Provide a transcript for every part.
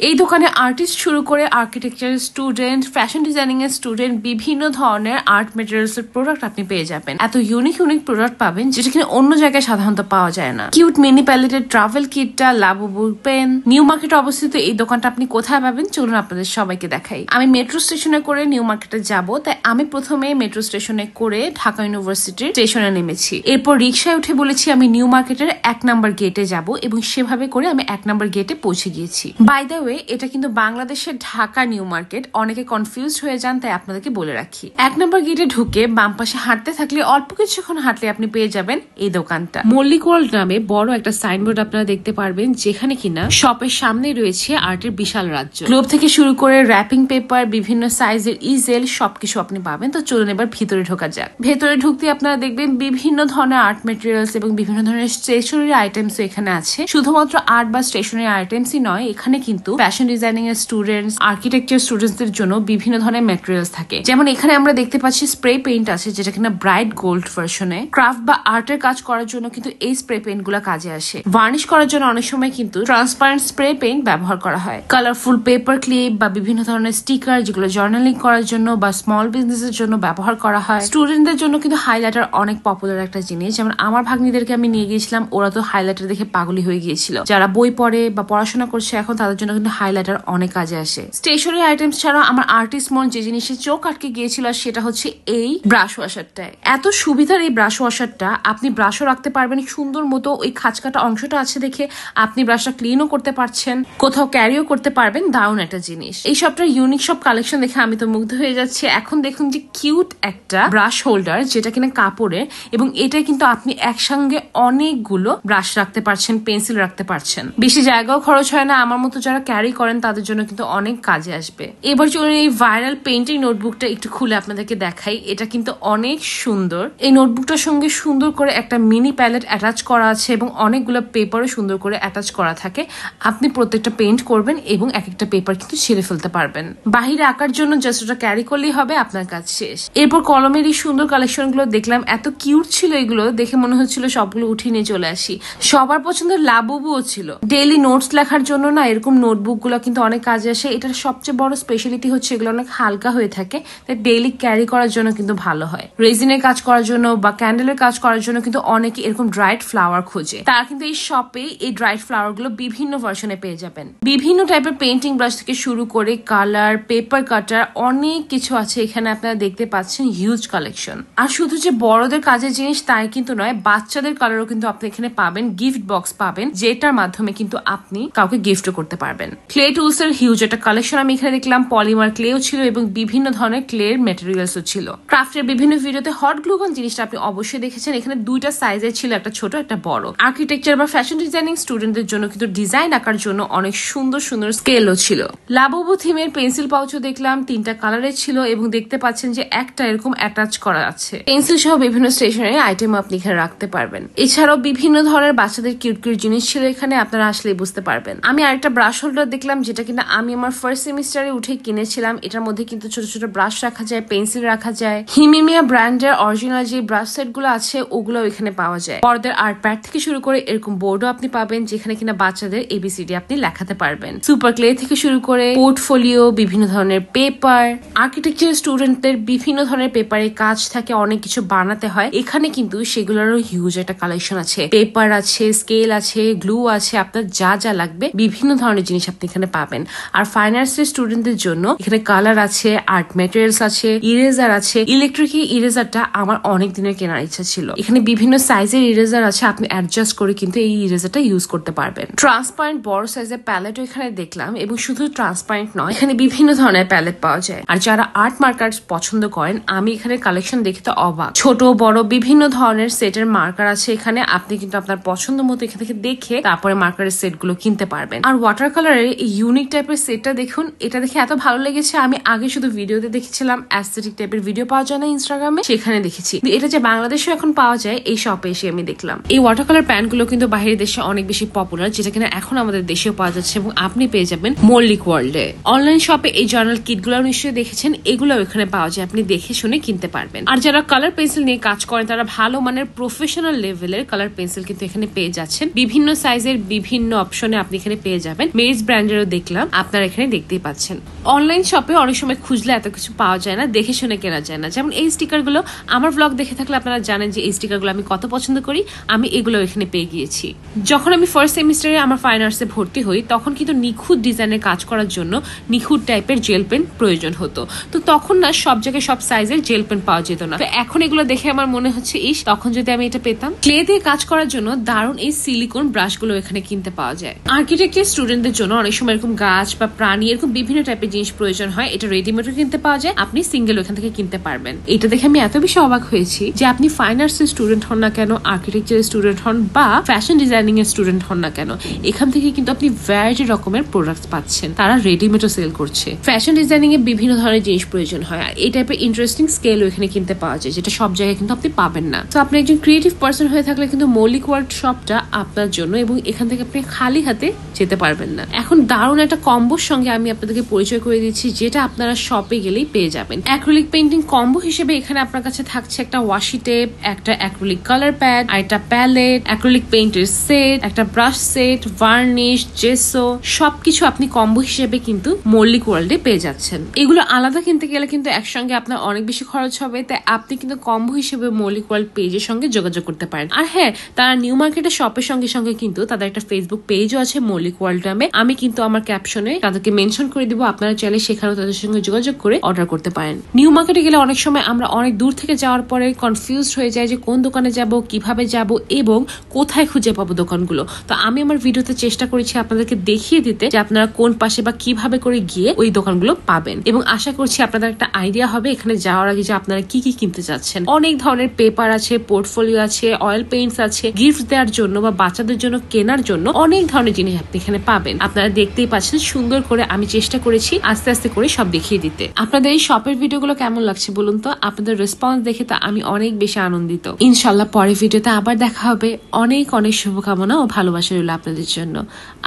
এই দোকানে আর্টিস্ট শুরু করে আর্কিটেকচার স্টুডেন্ট, ফ্যাশন ডিজাইনিং এর স্টুডেন্ট, বিভিন্ন ধরনের আর্ট মেটেরিয়ালস এর প্রোডাক্ট আপনি পেয়ে যাবেন। এত ইউনিক প্রোডাক্ট পাবেন যেটা কিনা অন্য জায়গায় সাধারণত পাওয়া যায় না। কিউট মিনি প্যালেটের ট্রাভেল কিটটা, লাবুবু পেন। নিউ মার্কেটে অবস্থিত এই দোকানটা আপনি কোথায় পাবেন চলুন আপনাদের সবাইকে দেখাই। আমি মেট্রো স্টেশনে করে নিউ মার্কেটে যাব, তাই আমি প্রথমে মেট্রো স্টেশনে করে ঢাকা ইউনিভার্সিটির স্টেশনে নেমেছি। এরপর রিক্সায় উঠে বলেছি আমি নিউ মার্কেটের 1 নম্বর গেটে যাব এবং সেভাবে করে আমি 1 নম্বর গেটে পৌঁছে গিয়েছি। বাই দ্য ওয়ে, এটা কিন্তু বাংলাদেশের ঢাকা নিউ মার্কেট। অনেকে কনফিউজ হয়ে যান, তাই আপনাদেরকে বলে রাখি। 1 নম্বর গেটে ঢুকে বাম পাশে হাঁটতে থাকলে অল্প কিছুক্ষণ হাঁটলে আপনি পেয়ে যাবেন এই দোকানটা। মল্লিক ওয়ার্ল্ড নামে বড় একটা সাইনবোর্ড আপনারা দেখতে পারবেন, যেখানে কিনা শপের সামনে রয়েছে আর্টের বিশাল রাজ্য। গ্লোব থেকে শুরু করে র্যাপিং পেপার, বিভিন্ন সাইজের ইজেল সবকিছু আপনি পাবেন। তো চলুন এবার ভিতরে ঢোকা যাক। ভেতরে ঢুকতে আপনারা দেখবেন বিভিন্ন ধরনের আর্ট মেটেরিয়ালস এবং বিভিন্ন ধরনের স্টেশনারি আইটেমস এখানে আছে। শুধুমাত্র আর্ট বা স্টেশনারি আইটেমসই নয়, এখানে কিন্তু ফ্যাশন ডিজাইনিং এর স্টুডেন্টস, আর্কিটেকচার স্টুডেন্টসদের জন্য বিভিন্ন ধরনের মেটেরিয়ালস থাকে। যেমন এখানে আমরা দেখতে পাচ্ছি স্প্রে পেইন্ট আছে, যেটা কিনা ব্রাইট গোল্ড ভার্সনে। ক্রাফট বা আর্টের কাজ করার জন্য কিন্তু এই স্প্রে পেইন্ট গুলা কাজে আসে। ভার্নিশ করার জন্য অনেক সময় কিন্তু ট্রান্সপারেন্ট স্প্রে পেইন্ট ব্যবহার করা হয়। কালারফুল পেপার ক্লিপ বা বিভিন্ন ধরনের স্টিকার, যেগুলো জার্নালিং করার জন্য বা স্মল বিজনেসের জন্য ব্যবহার করা হয়। স্টুডেন্টদের জন্য কিন্তু হাইলাইটার অনেক পপুলার একটা জিনিস। যেমন আমার ভাগ্নিদেরকে আমি নিয়ে গিয়েছিলাম, ওরা তো হাইলাইটার দেখে পাগলি হয়ে গিয়েছিল। যারা বই পড়ে বা পড়াশোনা করছে এখন, তাদের জন্য কিন্তু হাইলাইটার অনেক কাজে আসে। স্টেশনারি আইটেমস ছাড়াও আমার আর্টিস্ট মন যে জিনিসের চোখ আটকে গিয়েছিল সেটা হচ্ছে এই ব্রাশ ওয়াশারটায়। এত সুবিধার এই ব্রাশ ওয়াশারটা, আপনি ব্রাশও রাখতে পারবেন সুন্দর মতো। ওই খাঁচকাটা অংশটা আছে দেখে আপনি ব্রাশটা ক্লিনও করতে পারছেন, কোথাও ক্যারিও করতে পারবেন। দারুণ একটা জিনিস। এই সবটার ইউনিক সব কালেকশন দেখে আমি তো মুগ্ধ হয়ে যাচ্ছি। এখন দেখুন যে কিউট একটা ব্রাশ হোল্ডার, যেটা কিনা কাপড়ের, এবং এটা কিন্তু আপনি একসঙ্গে অনেকগুলো ব্রাশ রাখতে পারছেন, পেন্সিল রাখতে পারছেন। বেশি জায়গাও খরচ হয় না। আমার মতো যারা ক্যারি করেন তাদের জন্য কিন্তু অনেক কাজে আসবে। এবার চলুন এই ভাইরাল পেইন্টিং নোটবুকটা একটু খুলে আপনাদেরকে দেখাই। এটা কিন্তু অনেক সুন্দর। এই নোটবুকটার সঙ্গে সুন্দর করে একটা মিনি প্যালেট অ্যাটাচ করা আছে এবং অনেকগুলো পেপারও সুন্দর করে অ্যাটাচ করা থাকে। আপনি প্রত্যেকটা পেইন্ট করবেন এবং এক একটা পেপার কিন্তু ছেড়ে ফেলতে পারবেন। বাহিরে আঁকার জন্য জাস্ট ওটা ক্যারি করলেই হবে, আপনার কাজ শেষ। এরপর কলমের এই সুন্দর কালেকশন গুলো দেখলাম, এত কিউট ছিল এগুলো, দেখে মনে হচ্ছিল সবগুলো উঠিয়ে নিয়ে চলে আসি। সবার পছন্দের লাবুবুও ছিল। ডেইলি নোটস লেখার জন্য না এরকম নোটবুক গুলো কিন্তু অনেক কাজে আসে। এটার সবচেয়ে বড় স্পেশালিটি হচ্ছে এগুলো অনেক হালকা হয়ে থাকে, তাই ডেইলি ক্যারি করার জন্য কিন্তু ভালো হয়। রেজিনের কাজ করার জন্য বা ক্যান্ডেলের কাজ করার জন্য কিন্তু অনেকে এরকম ড্রাইড ফ্লাওয়ার খোঁজে। তারা কিন্তু এই শপে এই ড্রাইড ফ্লাওয়ার গুলো বিভিন্ন ভার্সনে পেয়ে যাবেন। বিভিন্ন টাইপের পেইন্টিং ব্রাশ থেকে শুরু করে কালার, পেপার কাটার, অনেক কিছু আছে এখানে। আপনারা দেখতে পাচ্ছেন হিউজ কালেকশন। আর শুধু যে বড়দের কাজের জিনিস তাই কিন্তু নয়, বাচ্চাদের কালারও কিন্তু আপনি এখানে পাবেন। গিফট বক্স পাবেন, যেটার মাধ্যমে কিন্তু আপনি কাউকে গিফটও করতে পারবেন। ক্লে টুলস এর হিউজ একটা কালেকশন আমি এখানে দেখলাম। পলিমার ক্লেও ছিল এবং বিভিন্ন ধরনের ক্লের মেটেরিয়ালসও ছিল। ক্রাফটের বিভিন্ন ভিডিওতে হট গ্লুগন জিনিসটা আপনি অবশ্যই দেখেছেন। এখানে দুইটা সাইজের ছিল, একটা ছোট একটা বড়। আর্কিটেকচার বা ফ্যাশন ডিজাইনিং স্টুডেন্টদের জন্য কিন্তু ডিজাইন আঁকার জন্য অনেক সুন্দর সুন্দর স্কেলও ছিল। লাবুবু থিমের পেন্সিল পাউচও দেখলাম, 3টা কালারের ছিল এবং দেখতে পাচ্ছেন যে একটা এরকম অ্যাটাচ করা আছে। পেন্সিল সহ বিভিন্ন স্টেশনারি আইটেম আপনি এখানে রাখতে পারবেন। এছাড়াও বিভিন্ন ধরনের বাচ্চাদের কিউট কিউট জিনিস ছিল এখানে, আপনারা আসলেই বুঝতে পারবেন। আমি আরেকটা ব্রাশ হোল্ডার দেখলাম, যেটা কিনা আমি আমার ফার্স্ট সেমিস্টারে উঠে কিনেছিলাম। এটার মধ্যে কিন্তু ছোট ছোট ব্রাশ রাখা যায়, পেন্সিল রাখা যায়। হিমিমিয়া ব্র্যান্ডের অরিজিনাল যে ব্রাশ সেট গুলো আছে ওগুলো এখানে পাওয়া যায়। বড়দের আর্ট প্যাড থেকে শুরু করে এরকম বোর্ডও আপনি পাবেন, যেখানে কিনা বাচ্চাদের এবিসিডি আপনি লেখাতে পারবেন। সুপার ক্লে থেকে শুরু করে পোর্টফোলিও, বিভিন্ন ধরনের পেপার, আর্কিটেকচার স্টুডেন্টদের বিভিন্ন ধরনের পেপারে কাজ থাকে, অনেক কিছু বানাতে হয়। এখানে কিন্তু সেগুলোরও হিউজ একটা কালেকশন আছে। পেপার আছে, স্কেল আছে, গ্লু আছে, আপনার যা যা লাগবে বিভিন্ন ধরনের জিনিস আপনি এখানে পাবেন। আর ফাইন আর্টসের স্টুডেন্টদের জন্য এখানে কালার আছে, আর্ট মেটেরিয়ালস আছে, ইরেজার আছে। ইলেকট্রিক ইরেজারটা আমার অনেক দিনের কেনার ইচ্ছা ছিল। এখানে বিভিন্ন সাইজের ইরেজার আছে, আপনি অ্যাডজাস্ট করে কিন্তু এই ইরেজারটা ইউজ করতে পারবেন। ট্রান্সপারেন্ট বড় সাইজের প্যালেটও এখানে দেখলাম, এবং শুধু ট্রান্সপারেন্ট নয়, এখানে বিভিন্ন ধরনের প্যালেট পাওয়া যায়। আর যারা আর্ট মার্কার পছন্দ করেন, আমি এখানে কালেকশন দেখে তো অবাক। ছোট বড় বিভিন্ন ধরনের সেটের মার্কার আছে এখানে। আপনি কিন্তু আপনার পছন্দ মতো এখান থেকে দেখে তারপরে মার্কারের সেট গুলো কিনতে পারবেন। আর ওয়াটার কালারের এই ইউনিক টাইপের সেটটা দেখুন, এটা দেখে এত ভালো লেগেছে। আমি আগে শুধু ভিডিওতে দেখেছিলাম, অ্যাস্থেটিক টাইপের ভিডিও পাওয়া যায় না ইনস্টাগ্রামে, সেখানে দেখেছি। এটা যে বাংলাদেশেও এখন পাওয়া যায়, এই শপে এসে আমি দেখলাম। এই ওয়াটার কালার প্যান্ট গুলো কিন্তু বাইরের দেশে অনেক বেশি পপুলার, যেটা কিনা এখন আমাদের দেশেও পাওয়া যাচ্ছে এবং আপনি পেয়ে যাবেন মল্লিক ওয়ার্ল্ডে। অনলাইন শপে এই জার্নাল কিট গুলো নিশ্চয়ই দেখেছেন, এগুলো এখানে পাওয়া যায়, আপনি দেখে শুনে কিনতে পারবেন। আর যারা কালার পেন্সিল নিয়ে কাজ করেন, তারা ভালো মানের প্রফেশনাল লেভেলের কালার পেন্সিল কিন্তু এখানে পেয়ে যাচ্ছেন। বিভিন্ন সাইজের বিভিন্ন অপশনে আপনি এখানে পেয়ে যাবেন। মেরিস ব্র্যান্ডেরও দেখলাম, আপনারা এখানে দেখতেই পাচ্ছেন। অনলাইন শপে অনেক সময় খুঁজলে এত কিছু পাওয়া যায় না, দেখে শুনে কেনা যায় না। যেমন এই স্টিকার গুলো, আমার ব্লগ দেখে থাকলে আপনারা জানেন যে এই স্টিকার গুলো আমি কত পছন্দ করি। আমি এগুলো এখানে পেয়ে গিয়েছি। যখন আমি ফার্স্ট সেমিস্টারে আমার ফাইন আর্টসে ভর্তি হই, তখন কিন্তু নিখুঁত ডিজাইনের কাজ করার জন্য নিখুঁত টাইপের জেল পেন প্রয়োজন হতো। তো তখন না সব জায়গায় সব সাইজের জেল পেন পাওয়া যেত না। তো এখন এগুলো দেখে আমার মনে হচ্ছে তখন যদি আমি এটা পেতাম। ক্লে দিয়ে কাজ করার জন্য দারুণ এই সিলিকন ব্রাশ গুলো এখানে কিনতে পাওয়া যায়। আর্কিটেকচার স্টুডেন্টদের জন্য অনেক সময় এরকম গাছ বা প্রাণী এরকম বিভিন্ন টাইপের জিনিস প্রয়োজন হয়। এটা রেডিমেডও কিনতে পাওয়া যায়, আপনি সিঙ্গেল ওখান থেকে কিনতে পারবেন। এটা দেখে আমি এত বেশি অবাক হয়েছি যে আপনি ফাইন আর্টস এর স্টুডেন্ট হন না কেন, আর্কিটেকচারের স্টুডেন্ট হন বা ফ্যাশন ডিজাইনিং এর স্টুডেন্ট হন না কেন, এখান থেকে কিন্তু আপনি ভ্যারাইটি রকমের প্রোডাক্টস পাচ্ছেন। তারা রেডিমেডও সেল করছে। ফ্যাশন ডিজাইনিং এ বিভিন্ন ধরনের জিনিস প্রয়োজন হয়, আর এই টাইপের ইন্টারেস্টিং স্কেলও এখানে কিনতে পাওয়া যায়, যেটা সব জায়গায় কিন্তু আপনি পাবেন না। তো আপনি একজন ক্রিয়েটিভ পার্সন হয়ে থাকলে কিন্তু মৌলিক ওয়ার্ল্ড শপটা আপনার জন্য, এবং এখান থেকে আপনি খালি হাতে যেতে পারবেন না। এখন দারুণ একটা কম্বোর সঙ্গে আমি আপনাদেরকে পরিচয় করে দিচ্ছি, যেটা আপনারা শপে গেলেই পেয়ে যাবেন। অ্যাক্রিলিক পেইন্টিং কম্বো হিসেবে এখানে আপনার কাছে থাকছে একটা ওয়াশি টেপ, একটা অ্যাক্রিলিক কালার প্যাড, আর একটা প্যালেট, অ্যাক্রিলিক পেইন্টের সেট, একটা ব্রাশ সেট, ভার্নিশ, জেসো, সবকিছু আপনি কম্বো হিসেবে কিন্তু মৌলিক ওয়ার্ল্ডে পেয়ে যাচ্ছেন। এগুলো আলাদা কিনতে গেলে কিন্তু একসঙ্গে আপনার অনেক বেশি খরচ হবে, তাই আপনি কিন্তু কম্বো হিসেবে মৌলিক ওয়ার্ল্ড পেজের সঙ্গে যোগাযোগ করতে পারেন। আর হ্যাঁ, তারা নিউ মার্কেটের শপের সঙ্গে সঙ্গে কিন্তু তাদের একটা ফেসবুক পেজও আছে মৌলিক ওয়ার্ল্ড নামে। আমি কিন্তু আমার ক্যাপশনে তাদেরকে মেনশন করে দিব, আপনারা চাইলে সেখানেও তাদের সঙ্গে যোগাযোগ করে অর্ডার করতে পারেন। নিউ মার্কেটে গেলে অনেক সময় আমরা অনেক দূর থেকে যাওয়ার পরে কনফিউজড হয়ে যায় যে কোন দোকানে যাব, কিভাবে যাব এবং কোথায় খুঁজে পাবো দোকানগুলো। তো আমি আমার ভিডিওতে চেষ্টা করেছি আপনাদেরকে দেখিয়ে দিতে যে আপনারা কোন পাশে বা কিভাবে করে গিয়ে ওই দোকানগুলো পাবেন, এবং আশা করছি আপনাদের একটা আইডিয়া হবে এখানে যাওয়ার আগে যে আপনারা কি কি কিনতে চাচ্ছেন। অনেক ধরনের পেপার আছে, পোর্টফোলিও আছে, অয়েল পেইন্টস আছে, গিফট দেওয়ার জন্য বা বাচ্চাদের জন্য কেনার জন্য অনেক ধরনের জিনিস আপনি এখানে পাবেন। আপনারা দেখতেই পাচ্ছেন সুন্দর করে আমি চেষ্টা করেছি আস্তে আস্তে করে সব দেখিয়ে দিতে। আপনাদের এই শপের ভিডিওগুলো কেমন লাগছে বলুন তো? আপনাদের রেসপন্স দেখে তো আমি অনেক বেশি আনন্দিত। ইনশাল্লাহ পরের ভিডিওতে আবার দেখা হবে। অনেক অনেক শুভকামনা ও ভালোবাসা রইল আপনাদের জন্য।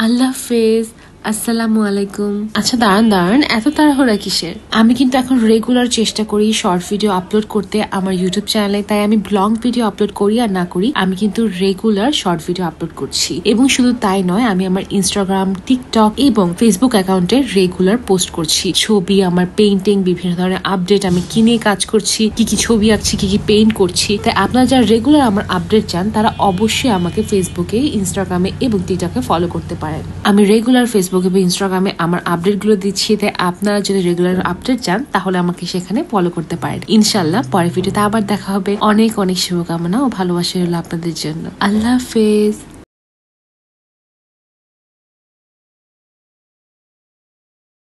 আল্লাহ হাফেজ। আসসালামু আলাইকুম। আচ্ছা দাঁড়ান, এত তাড়াহুড়া কিসের? আমি কিন্তু এখন রেগুলার চেষ্টা করি শর্ট ভিডিও আপলোড করতে আমার ইউটিউব চ্যানেলে, তাই আমি ব্লগ ভিডিও আপলোড করি আর না করি, আমি কিন্তু রেগুলার শর্ট ভিডিও আপলোড করছি। এবং শুধু তাই নয়, আমি আমার ইনস্টাগ্রাম, টিকটক এবং ফেসবুক অ্যাকাউন্টে রেগুলার পোস্ট করছি ছবি, আমার পেইন্টিং, বিভিন্ন ধরনের আপডেট, আমি কিনে কাজ করছি, কি কি ছবি আঁকছি, কি কি পেইন্ট করছি। তাই আপনারা যারা রেগুলার আমার আপডেট চান তারা অবশ্যই আমাকে ফেসবুকে, ইনস্টাগ্রামে এবং টিকটকে ফলো করতে পারেন। আমি রেগুলার ফেসবুক এবং ইনস্টাগ্রামে আমার আপডেট গুলো দিচ্ছি, তাই আপনারা যদি রেগুলার আপডেট চান তাহলে আমাকে সেখানে ফলো করতে পারেন। ইনশাল্লাহ পরের ভিডিওতে আবার দেখা হবে। অনেক অনেক শুভকামনা ও ভালোবাসা রইল আপনাদের জন্য। আল্লাহ হাফেজ।